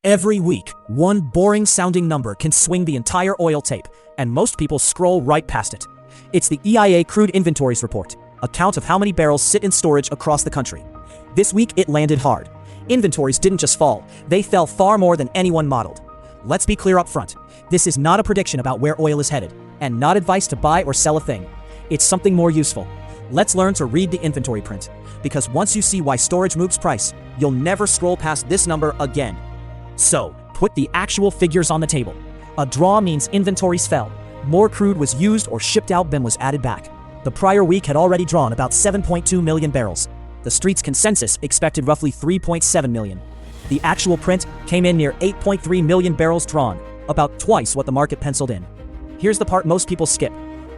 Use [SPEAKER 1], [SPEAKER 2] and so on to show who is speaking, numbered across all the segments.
[SPEAKER 1] Every week, one boring-sounding number can swing the entire oil tape, and most people scroll right past it. It's the EIA Crude Inventories Report, a count of how many barrels sit in storage across the country. This week, it landed hard. Inventories didn't just fall, they fell far more than anyone modeled. Let's be clear up front. This is not a prediction about where oil is headed, and not advice to buy or sell a thing. It's something more useful. Let's learn to read the inventory print, because once you see why storage moves price, you'll never scroll past this number again. So, put the actual figures on the table. A draw means inventories fell. More crude was used or shipped out than was added back. The prior week had already drawn about 7.2 million barrels. The street's consensus expected roughly 3.7 million. The actual print came in near 8.3 million barrels drawn, about twice what the market penciled in. Here's the part most people skip.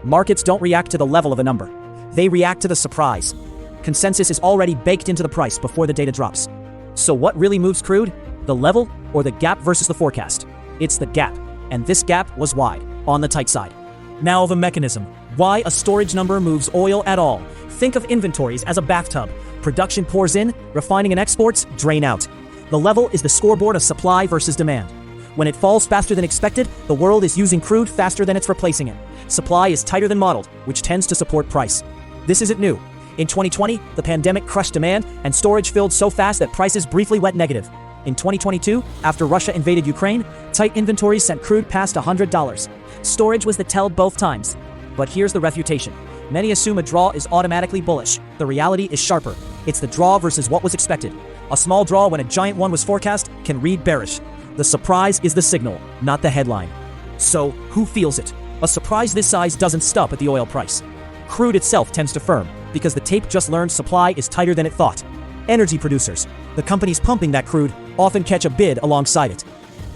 [SPEAKER 1] Markets don't react to the level of a number. They react to the surprise. Consensus is already baked into the price before the data drops. So what really moves crude? The level or the gap versus the forecast? It's the gap, and this gap was wide, on the tight side. Now the mechanism. Why a storage number moves oil at all. Think of inventories as a bathtub. Production pours in, refining and exports drain out. The level is the scoreboard of supply versus demand. When it falls faster than expected, the world is using crude faster than it's replacing it. Supply is tighter than modeled, which tends to support price. This isn't new. In 2020, the pandemic crushed demand, and storage filled so fast that prices briefly went negative. In 2022, after Russia invaded Ukraine, tight inventories sent crude past $100. Storage was the tell both times. But here's the refutation. Many assume a draw is automatically bullish. The reality is sharper. It's the draw versus what was expected. A small draw when a giant one was forecast can read bearish. The surprise is the signal, not the headline. So, who feels it? A surprise this size doesn't stop at the oil price. Crude itself tends to firm, because the tape just learned supply is tighter than it thought. Energy producers, the companies pumping that crude, often catch a bid alongside it.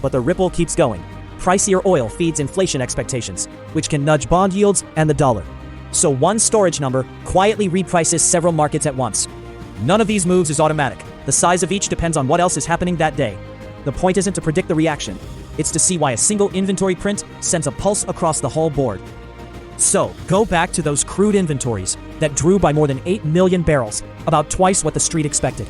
[SPEAKER 1] But the ripple keeps going. Pricier oil feeds inflation expectations, which can nudge bond yields and the dollar. So one storage number quietly reprices several markets at once. None of these moves is automatic. The size of each depends on what else is happening that day. The point isn't to predict the reaction. It's to see why a single inventory print sends a pulse across the whole board. So, go back to those crude inventories that drew by more than 8 million barrels, about twice what the street expected.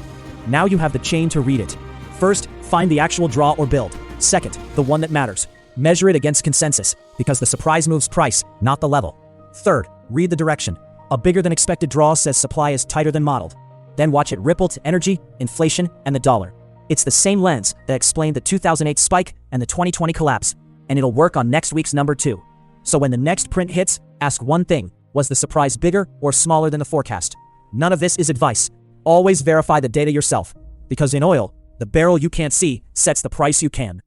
[SPEAKER 1] Now you have the chain to read it. First, find the actual draw or build. Second, the one that matters. Measure it against consensus, because the surprise moves price, not the level. Third, read the direction. A bigger than expected draw says supply is tighter than modeled. Then watch it ripple to energy, inflation, and the dollar. It's the same lens that explained the 2008 spike and the 2020 collapse, and it'll work on next week's number too. So when the next print hits, ask one thing: was the surprise bigger or smaller than the forecast? None of this is advice. Always verify the data yourself, because in oil, the barrel you can't see sets the price you can.